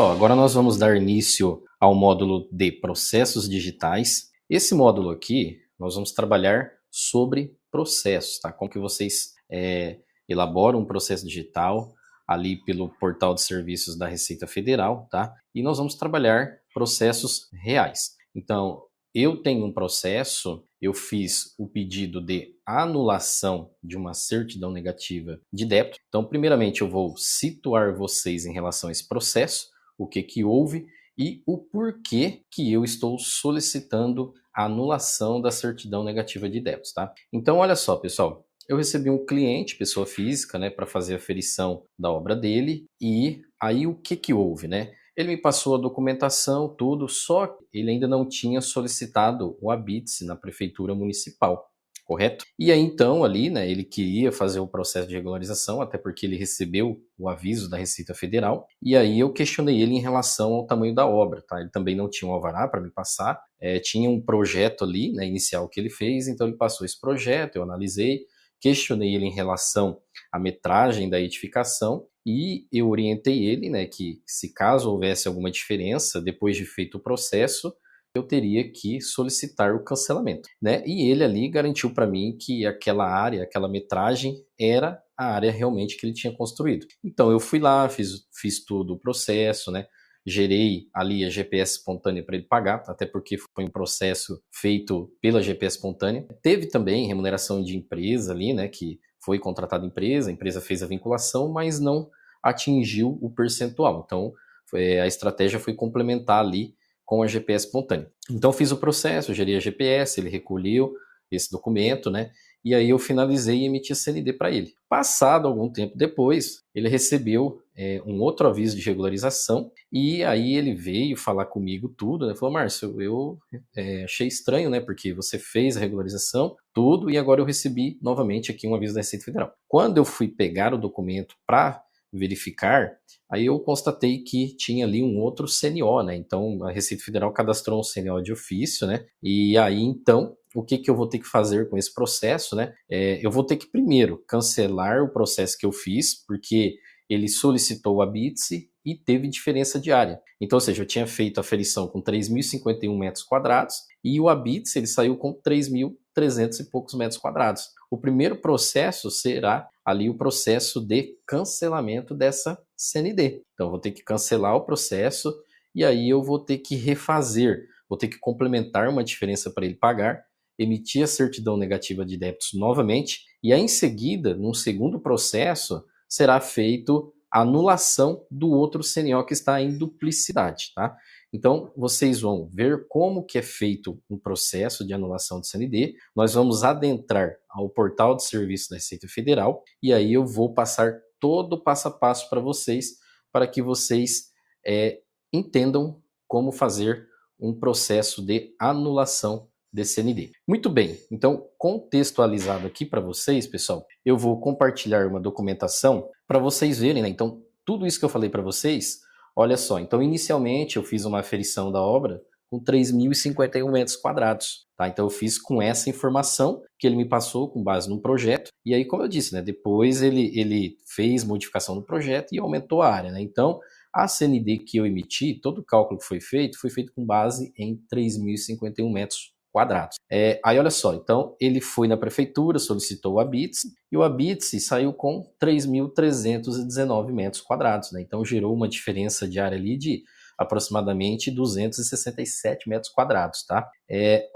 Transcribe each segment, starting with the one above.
pessoal, agora nós vamos dar início ao módulo de processos digitais. Esse módulo aqui, nós vamos trabalhar sobre processos, tá? Como que vocês elaboram um processo digital ali pelo portal de serviços da Receita Federal, tá? E nós vamos trabalhar processos reais. Então, eu tenho um processo, eu fiz o pedido de anulação de uma certidão negativa de débito. Então, primeiramente, eu vou situar vocês em relação a esse processo, o que houve e o porquê que eu estou solicitando a anulação da certidão negativa de débitos, tá? Então, olha só, pessoal, eu recebi um cliente, pessoa física, né, para fazer a aferição da obra dele e aí o que houve, né? Ele me passou a documentação, tudo, só que ele ainda não tinha solicitado o habite-se na prefeitura municipal, correto? E aí então ali, né, ele queria fazer o processo de regularização, até porque ele recebeu o aviso da Receita Federal, e aí eu questionei ele em relação ao tamanho da obra, tá? Ele também não tinha um alvará para me passar, tinha um projeto ali, né, inicial que ele fez, então ele passou esse projeto, eu analisei, questionei ele em relação à metragem da edificação e eu orientei ele, né, que se caso houvesse alguma diferença depois de feito o processo, eu teria que solicitar o cancelamento, né? E ele ali garantiu para mim que aquela área, aquela metragem era a área realmente que ele tinha construído. Então eu fui lá, fiz todo o processo, né? Gerei ali a GPS espontânea para ele pagar, até porque foi um processo feito pela GPS espontânea. Teve também remuneração de empresa ali, né, que foi contratada a empresa fez a vinculação, mas não atingiu o percentual. Então, a estratégia foi complementar ali com a GPS espontânea. Então, fiz o processo, gerei a GPS, ele recolheu esse documento, né? E aí eu finalizei e emiti a CND para ele. Passado algum tempo depois, ele recebeu um outro aviso de regularização e aí ele veio falar comigo tudo, né? Falou, Márcio, eu achei estranho, né? Porque você fez a regularização, tudo, e agora eu recebi novamente aqui um aviso da Receita Federal. Quando eu fui pegar o documento para verificar, aí eu constatei que tinha ali um outro CNO, né? Então a Receita Federal cadastrou um CNO de ofício, né? E aí então o que eu vou ter que fazer com esse processo, né? Eu vou ter que primeiro cancelar o processo que eu fiz, porque ele solicitou o habite-se e teve diferença de área. Então, ou seja, eu tinha feito a aferição com 3.051 metros quadrados e o habite-se ele saiu com 3.300 e poucos metros quadrados. O primeiro processo será ali o processo de cancelamento dessa CND. Então, eu vou ter que cancelar o processo e aí eu vou ter que refazer, vou ter que complementar uma diferença para ele pagar, emitir a certidão negativa de débitos novamente e aí em seguida, num segundo processo, será feito a anulação do outro CNO que está em duplicidade, tá? Então, vocês vão ver como que é feito um processo de anulação de CND. Nós vamos adentrar ao portal de serviço da Receita Federal e aí eu vou passar todo o passo a passo para que vocês entendam como fazer um processo de anulação de CND. Muito bem, então contextualizado aqui para vocês, pessoal, eu vou compartilhar uma documentação para vocês verem, né? Então, tudo isso que eu falei para vocês, olha só, então inicialmente eu fiz uma aferição da obra com 3.051 metros quadrados, tá? Então eu fiz com essa informação que ele me passou com base num projeto, e aí como eu disse, né, depois ele fez modificação do projeto e aumentou a área, né? Então, a CND que eu emiti, todo o cálculo que foi feito com base em 3.051 metros quadrados. Aí olha só, então ele foi na prefeitura, solicitou o habite-se e o habite-se saiu com 3.319 metros quadrados, né? Então gerou uma diferença de área ali de aproximadamente 267 metros quadrados, tá?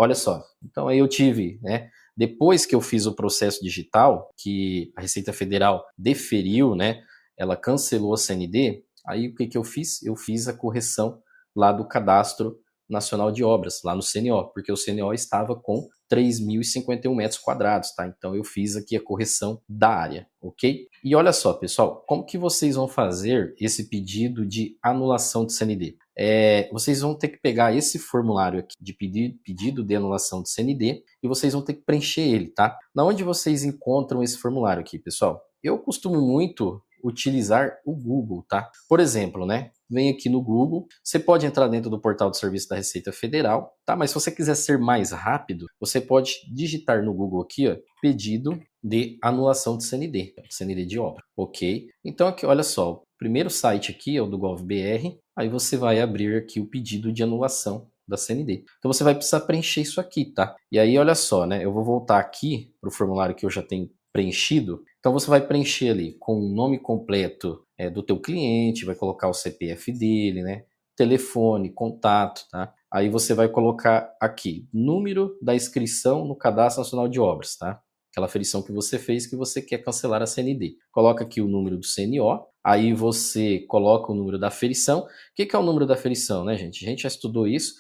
Olha só, então aí eu tive, né? Depois que eu fiz o processo digital, que a Receita Federal deferiu, né? Ela cancelou a CND, aí o que eu fiz? Eu fiz a correção lá do cadastro Nacional de Obras, lá no CNO, porque o CNO estava com 3.051 metros quadrados, tá? Então eu fiz aqui a correção da área, ok? E olha só, pessoal, como que vocês vão fazer esse pedido de anulação de CND? Vocês vão ter que pegar esse formulário aqui de pedido de anulação de CND e vocês vão ter que preencher ele, tá? Na onde vocês encontram esse formulário aqui, pessoal? Eu costumo muito utilizar o Google, tá? Por exemplo, né? Vem aqui no Google, você pode entrar dentro do portal de serviço da Receita Federal, tá? Mas se você quiser ser mais rápido, você pode digitar no Google aqui, ó, pedido de anulação de CND de obra, ok? Então aqui, olha só, primeiro site aqui é o do GovBR, aí você vai abrir aqui o pedido de anulação da CND. Então você vai precisar preencher isso aqui, tá? E aí olha só, né? Eu vou voltar aqui para o formulário que eu já tenho preenchido. Então você vai preencher ali com o nome completo do teu cliente, vai colocar o CPF dele, né? Telefone, contato, tá? Aí você vai colocar aqui, número da inscrição no Cadastro Nacional de Obras, tá? Aquela aferição que você fez que você quer cancelar a CND. Coloca aqui o número do CNO, aí você coloca o número da aferição. O que é o número da aferição, né, gente? A gente já estudou isso.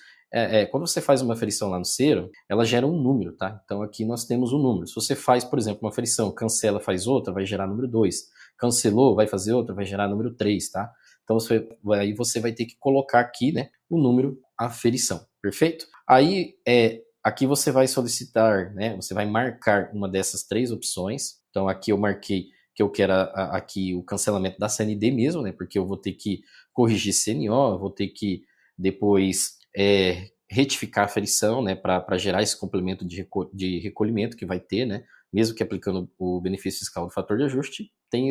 Quando você faz uma aferição lá no Cero, ela gera um número, tá? Então aqui nós temos um número. Se você faz, por exemplo, uma aferição, cancela, faz outra, vai gerar número 2. Cancelou, vai fazer outra, vai gerar número 3, tá? Então aí você vai ter que colocar aqui, né, o número aferição, perfeito? Aí aqui você vai solicitar, né, você vai marcar uma dessas 3 opções. Então aqui eu marquei que eu quero aqui o cancelamento da CND mesmo, né, porque eu vou ter que corrigir CNO, vou ter que depois retificar a aferição, né, para gerar esse complemento de recolhimento que vai ter, né, mesmo que aplicando o benefício fiscal do fator de ajuste, tem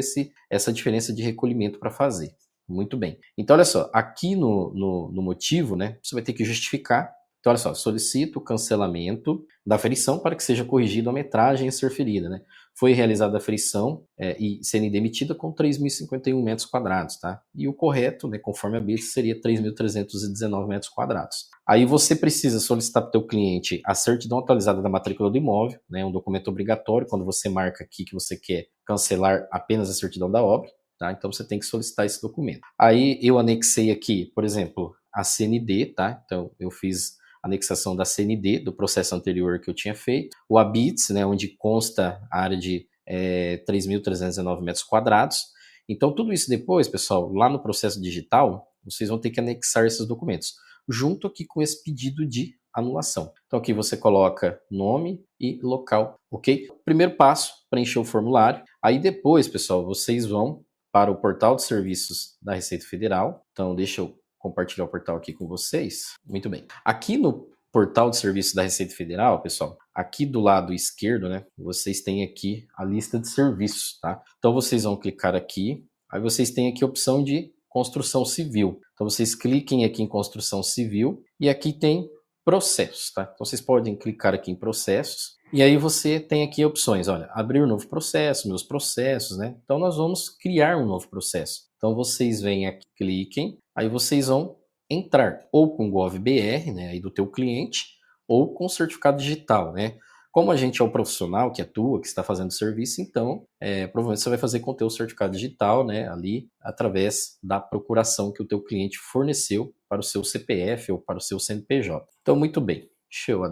essa diferença de recolhimento para fazer. Muito bem. Então, olha só, aqui no motivo, né, você vai ter que justificar. Então, olha só, solicito o cancelamento da aferição para que seja corrigida a metragem a ser ferida, né? Foi realizada a aferição e CND emitida com 3.051 metros quadrados, tá? E o correto, né, conforme a BITS, seria 3.319 metros quadrados. Aí você precisa solicitar para o teu cliente a certidão atualizada da matrícula do imóvel, né, um documento obrigatório quando você marca aqui que você quer cancelar apenas a certidão da obra. Tá? Então você tem que solicitar esse documento. Aí eu anexei aqui, por exemplo, a CND, tá? Então eu fiz a anexação da CND do processo anterior que eu tinha feito, o ABITS, né, onde consta a área de 3.319 metros quadrados. Então tudo isso depois, pessoal, lá no processo digital, vocês vão ter que anexar esses documentos, junto aqui com esse pedido de anulação. Então aqui você coloca nome e local, ok? Primeiro passo, preencher o formulário. Aí depois, pessoal, vocês vão para o portal de serviços da Receita Federal. Então, deixa eu compartilhar o portal aqui com vocês. Muito bem. Aqui no portal de serviços da Receita Federal, pessoal, aqui do lado esquerdo, né, vocês têm aqui a lista de serviços, tá? Então, vocês vão clicar aqui, aí vocês têm aqui a opção de construção civil. Então, vocês cliquem aqui em construção civil e aqui tem processos, tá? Então, vocês podem clicar aqui em processos. E aí você tem aqui opções, olha, abrir um novo processo, meus processos, né? Então nós vamos criar um novo processo. Então vocês vêm aqui, cliquem, aí vocês vão entrar ou com o GovBR, né, aí do teu cliente, ou com certificado digital, né? Como a gente é o profissional que atua, que está fazendo serviço, então provavelmente você vai fazer com o teu certificado digital, né, ali através da procuração que o teu cliente forneceu para o seu CPF ou para o seu CNPJ. Então muito bem, deixa eu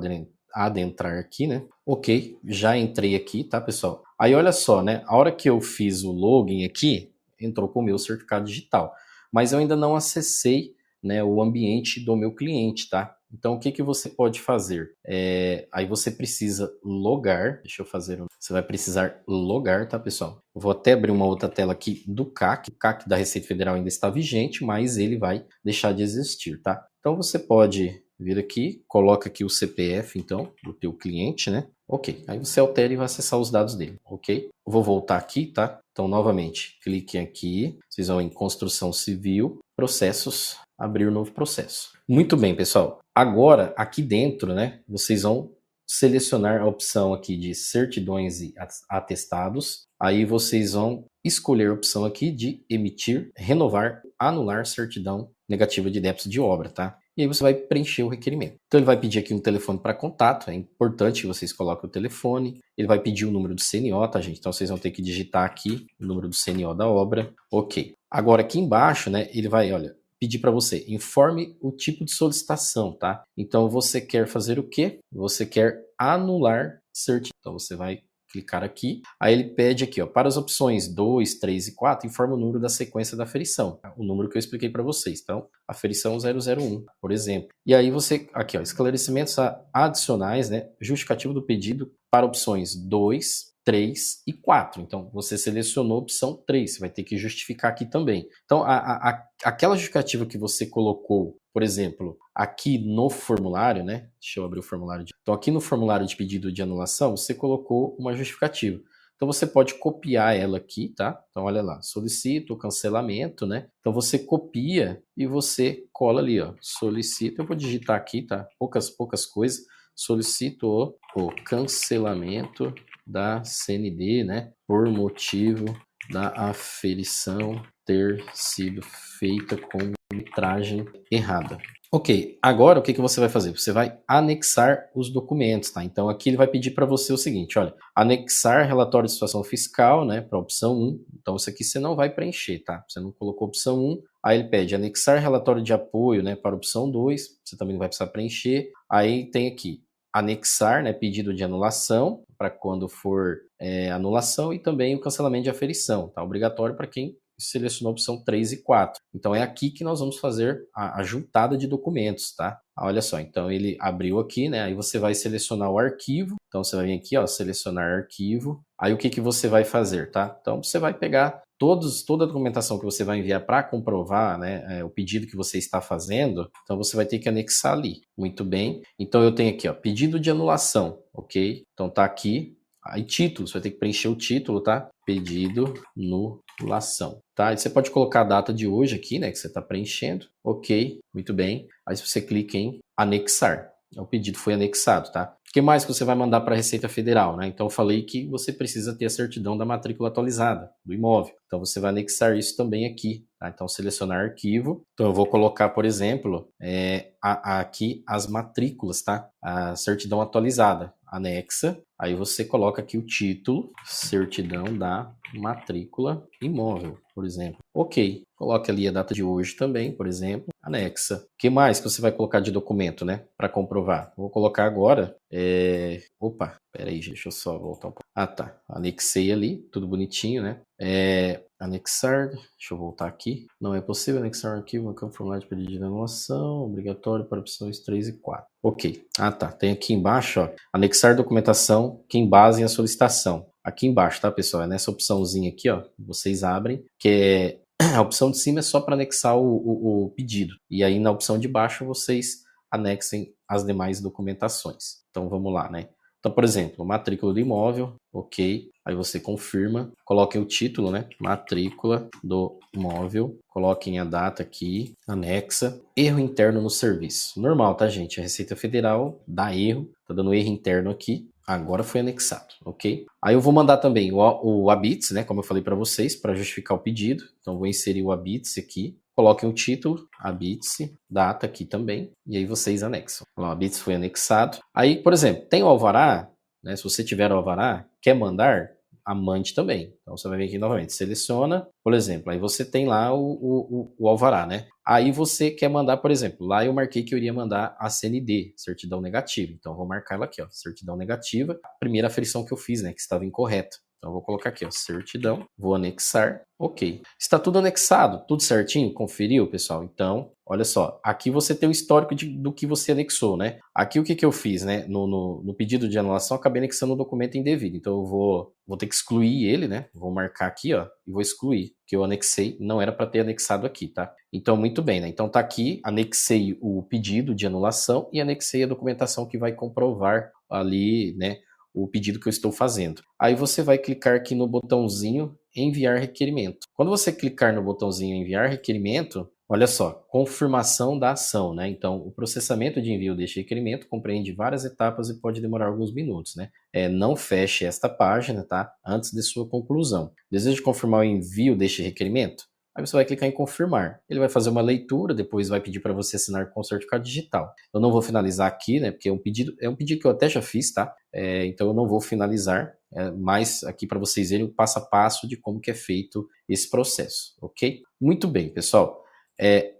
adentrar aqui, né? Ok, já entrei aqui, tá, pessoal? Aí olha só, né? A hora que eu fiz o login aqui, entrou com o meu certificado digital, mas eu ainda não acessei, né, o ambiente do meu cliente, tá? Então o que que você pode fazer? Aí você precisa logar, deixa eu fazer você vai precisar logar, tá, pessoal? Eu vou até abrir uma outra tela aqui do CAC. O CAC da Receita Federal ainda está vigente, mas ele vai deixar de existir, tá? Então você pode vir aqui, coloca aqui o CPF, então, do teu cliente, né? Ok, aí você altera e vai acessar os dados dele, ok? Eu vou voltar aqui, tá? Então, novamente, cliquem aqui, vocês vão em construção civil, processos, abrir um novo processo. Muito bem, pessoal. Agora, aqui dentro, né, vocês vão selecionar a opção aqui de certidões e atestados. Aí vocês vão escolher a opção aqui de emitir, renovar, anular certidão negativa de débitos de obra, tá? E aí você vai preencher o requerimento. Então ele vai pedir aqui um telefone para contato, é importante que vocês coloquem o telefone. Ele vai pedir o número do CNO, tá, gente? Então vocês vão ter que digitar aqui o número do CNO da obra. Ok. Agora aqui embaixo, né, ele vai, olha, pedir para você, informe o tipo de solicitação, tá? Então você quer fazer o quê? Você quer anular certidão. Então você vai clicar aqui, aí ele pede aqui, ó, para as opções 2, 3 e 4, informa o número da sequência da aferição, tá? O número que eu expliquei para vocês. Então, aferição 001, por exemplo. E aí você, aqui, ó, esclarecimentos adicionais, né, justificativo do pedido para opções 2, 3 e 4. Então, você selecionou a opção 3, você vai ter que justificar aqui também. Então, aquela justificativa que você colocou, por exemplo, aqui no formulário, né? Deixa eu abrir o formulário. Então, aqui no formulário de pedido de anulação, você colocou uma justificativa. Então você pode copiar ela aqui, tá? Então olha lá, solicito o cancelamento, né? Então você copia e você cola ali, ó, solicito, eu vou digitar aqui, tá? Poucas coisas, solicito o cancelamento da CND, né? Por motivo da aferição ter sido feita com metragem errada. Ok, agora o que você vai fazer? Você vai anexar os documentos, tá? Então aqui ele vai pedir para você o seguinte, olha, anexar relatório de situação fiscal, né, para a opção 1. Então isso aqui você não vai preencher, tá? Você não colocou opção 1, aí ele pede anexar relatório de apoio, né, para a opção 2, você também não vai precisar preencher. Aí tem aqui anexar, né, pedido de anulação, para quando for anulação, e também o cancelamento de aferição, tá? Obrigatório para quem selecionou a opção 3 e 4. Então é aqui que nós vamos fazer a juntada de documentos, tá? Olha só, então ele abriu aqui, né? Aí você vai selecionar o arquivo. Então você vai vir aqui, ó, selecionar arquivo. Aí o que você vai fazer, tá? Então você vai pegar toda a documentação que você vai enviar para comprovar, né, o pedido que você está fazendo. Então você vai ter que anexar ali. Muito bem. Então eu tenho aqui, ó, pedido de anulação, ok? Então tá aqui. Aí título, você vai ter que preencher o título, tá? Pedido anulação, tá? E você pode colocar a data de hoje aqui, né, que você está preenchendo. Ok, muito bem. Aí você clica em anexar. O pedido foi anexado, tá? O que mais que você vai mandar para a Receita Federal, né? Então eu falei que você precisa ter a certidão da matrícula atualizada do imóvel. Então você vai anexar isso também aqui, tá? Então selecionar arquivo. Então eu vou colocar, por exemplo, aqui as matrículas, tá? A certidão atualizada, anexa. Aí você coloca aqui o título, certidão da matrícula imóvel, por exemplo. Ok, coloque ali a data de hoje também, por exemplo, anexa. O que mais que você vai colocar de documento, né, para comprovar? Vou colocar agora, opa, peraí, deixa eu só voltar um pouco. Ah, tá, anexei ali, tudo bonitinho, né? Anexar, deixa eu voltar aqui. Não é possível anexar um arquivo no campo formulário de pedido de anulação, obrigatório para opções 3 e 4. Ok, ah tá, tem aqui embaixo, ó, anexar documentação que embasem a solicitação. Aqui embaixo, tá, pessoal? É nessa opçãozinha aqui, ó, vocês abrem, que a opção de cima é só para anexar o pedido. E aí na opção de baixo vocês anexem as demais documentações. Então vamos lá, né? Então, por exemplo, matrícula do imóvel, ok. Aí você confirma, coloquem o título, né? Matrícula do imóvel, coloquem a data aqui, anexa, erro interno no serviço. Normal, tá, gente? A Receita Federal dá erro, tá dando erro interno aqui. Agora foi anexado, ok? Aí eu vou mandar também o ABITS, né? Como eu falei para vocês, para justificar o pedido. Então vou inserir o ABITS aqui. Coloquem o título, ABITS, data aqui também, e aí vocês anexam. O ABITS foi anexado. Aí, por exemplo, tem o alvará, né? Se você tiver o alvará, quer mandar, mande também. Então você vai vir aqui novamente, seleciona, por exemplo, aí você tem lá o alvará, né? Aí você quer mandar, por exemplo, lá eu marquei que eu iria mandar a CND, certidão negativa. Então eu vou marcar ela aqui, ó, certidão negativa. Primeira aferição que eu fiz, né, que estava incorreta. Então eu vou colocar aqui, ó, certidão, vou anexar, ok. Está tudo anexado, tudo certinho? Conferiu, pessoal? Então, olha só, aqui você tem o histórico do que você anexou, né? Aqui o que eu fiz, né? No pedido de anulação, eu acabei anexando um documento indevido. Então eu vou ter que excluir ele, né? Vou marcar aqui, ó, e vou excluir, que eu anexei, não era para ter anexado aqui, tá? Então, muito bem, né? Então tá aqui, anexei o pedido de anulação e anexei a documentação que vai comprovar ali, né, o pedido que eu estou fazendo. Aí você vai clicar aqui no botãozinho enviar requerimento. Quando você clicar no botãozinho enviar requerimento, olha só, confirmação da ação, né? Então, o processamento de envio deste requerimento compreende várias etapas e pode demorar alguns minutos, né? Não feche esta página, tá? Antes de sua conclusão. Deseja confirmar o envio deste requerimento? Aí você vai clicar em confirmar. Ele vai fazer uma leitura, depois vai pedir para você assinar com certificado digital. Eu não vou finalizar aqui, né? Porque é um pedido que eu até já fiz, tá? Então eu não vou finalizar, mas aqui para vocês verem o passo a passo de como que é feito esse processo, ok? Muito bem, pessoal.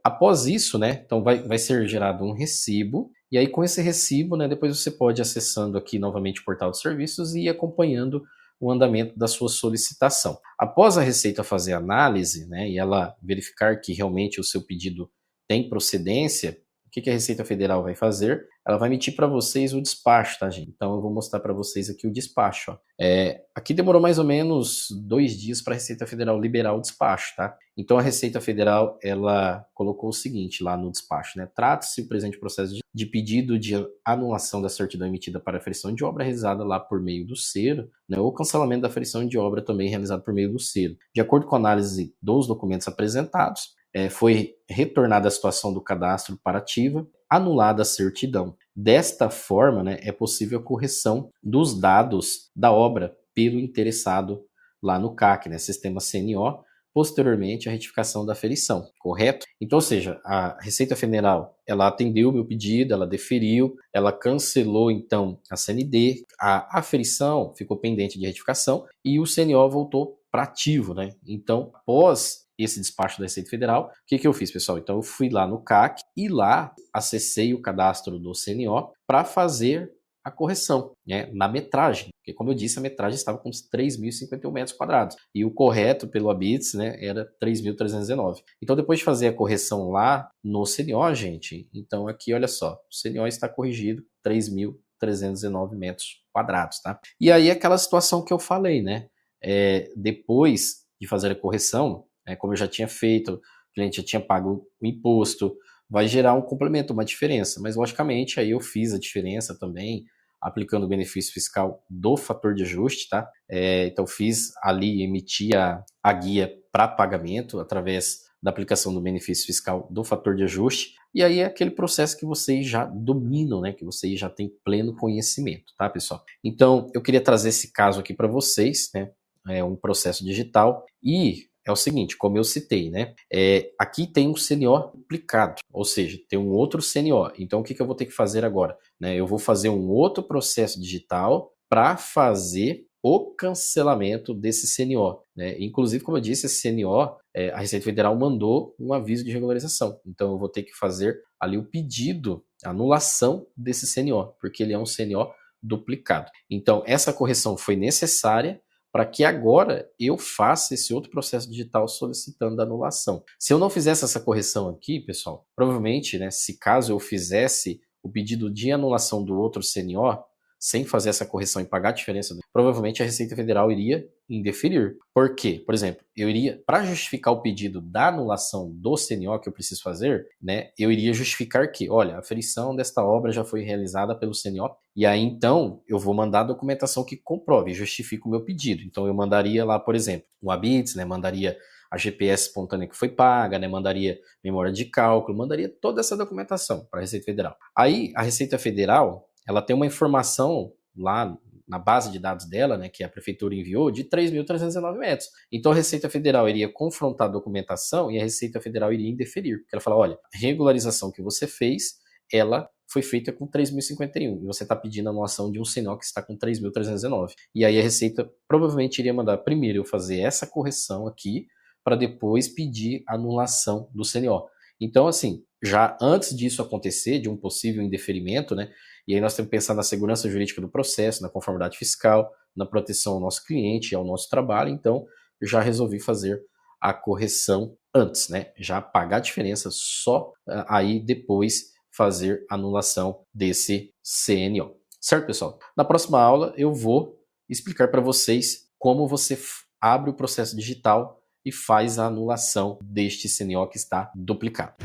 Após isso, né? Então vai ser gerado um recibo. E aí com esse recibo, né? Depois você pode ir acessando aqui novamente o portal de serviços e ir acompanhando o andamento da sua solicitação. Após a Receita fazer a análise, né, e ela verificar que realmente o seu pedido tem procedência, que a Receita Federal vai fazer? Ela vai emitir para vocês o despacho, tá, gente? Então eu vou mostrar para vocês aqui o despacho. Ó. Aqui demorou mais ou menos 2 dias para a Receita Federal liberar o despacho, tá? Então a Receita Federal, ela colocou o seguinte lá no despacho, né? Trata-se o presente processo de pedido de anulação da certidão emitida para aferição de obra realizada lá por meio do SERO, né? Ou cancelamento da aferição de obra também realizada por meio do SERO. De acordo com a análise dos documentos apresentados, foi retornada a situação do cadastro para ativa, anulada a certidão. Desta forma, né, é possível a correção dos dados da obra pelo interessado lá no CAC, né, Sistema CNO, posteriormente a retificação da aferição, correto? Então, ou seja, a Receita Federal, ela atendeu o meu pedido, ela deferiu, ela cancelou, então, a CND, a aferição ficou pendente de retificação e o CNO voltou para ativo, né? Então, após esse despacho da Receita Federal, o que eu fiz, pessoal? Então, eu fui lá no CAC e lá acessei o cadastro do CNO para fazer a correção, né, na metragem, porque como eu disse, a metragem estava com uns 3.051 metros quadrados, e o correto pelo Habits, né, era 3.319. Então, depois de fazer a correção lá no CNO, gente, então aqui, olha só, o CNO está corrigido 3.319 metros quadrados, tá? E aí, aquela situação que eu falei, né, depois de fazer a correção, como eu já tinha feito, o cliente já tinha pago o imposto, vai gerar um complemento, uma diferença. Mas, logicamente, aí eu fiz a diferença também, aplicando o benefício fiscal do fator de ajuste, tá? Então, fiz ali, emiti a guia para pagamento através da aplicação do benefício fiscal do fator de ajuste. E aí é aquele processo que vocês já dominam, né? Que vocês já têm pleno conhecimento, tá, pessoal? Então, eu queria trazer esse caso aqui para vocês, né? É um processo digital e é o seguinte, como eu citei, né? Aqui tem um CNO duplicado, ou seja, tem um outro CNO. Então, o que eu vou ter que fazer agora? Né? Eu vou fazer um outro processo digital para fazer o cancelamento desse CNO. Né? Inclusive, como eu disse, esse CNO, a Receita Federal mandou um aviso de regularização. Então, eu vou ter que fazer ali o pedido, a anulação desse CNO, porque ele é um CNO duplicado. Então, essa correção foi necessária para que agora eu faça esse outro processo digital solicitando a anulação. Se eu não fizesse essa correção aqui, pessoal, provavelmente, né, se caso eu fizesse o pedido de anulação do outro CNO, sem fazer essa correção e pagar a diferença, provavelmente a Receita Federal iria indeferir. Por quê? Por exemplo, eu iria, para justificar o pedido da anulação do CNO que eu preciso fazer, né, eu iria justificar que, olha, a aferição desta obra já foi realizada pelo CNO, e aí então eu vou mandar a documentação que comprove e justifique o meu pedido. Então eu mandaria lá, por exemplo, o Habits, né, mandaria a GPS espontânea que foi paga, né, mandaria memória de cálculo, mandaria toda essa documentação para a Receita Federal. Aí a Receita Federal, ela tem uma informação lá na base de dados dela, né, que a prefeitura enviou, de 3.319 metros. Então a Receita Federal iria confrontar a documentação e a Receita Federal iria indeferir. Porque ela fala, olha, a regularização que você fez, ela foi feita com 3.051 e você está pedindo a anulação de um CNO que está com 3.319. E aí a Receita provavelmente iria mandar primeiro eu fazer essa correção aqui para depois pedir a anulação do CNO. Então, assim, já antes disso acontecer, de um possível indeferimento, né, e aí nós temos que pensar na segurança jurídica do processo, na conformidade fiscal, na proteção ao nosso cliente e ao nosso trabalho. Então, já resolvi fazer a correção antes, né? Já pagar a diferença, só aí depois fazer a anulação desse CNO. Certo, pessoal? Na próxima aula eu vou explicar para vocês como você abre o processo digital e faz a anulação deste CNO que está duplicado.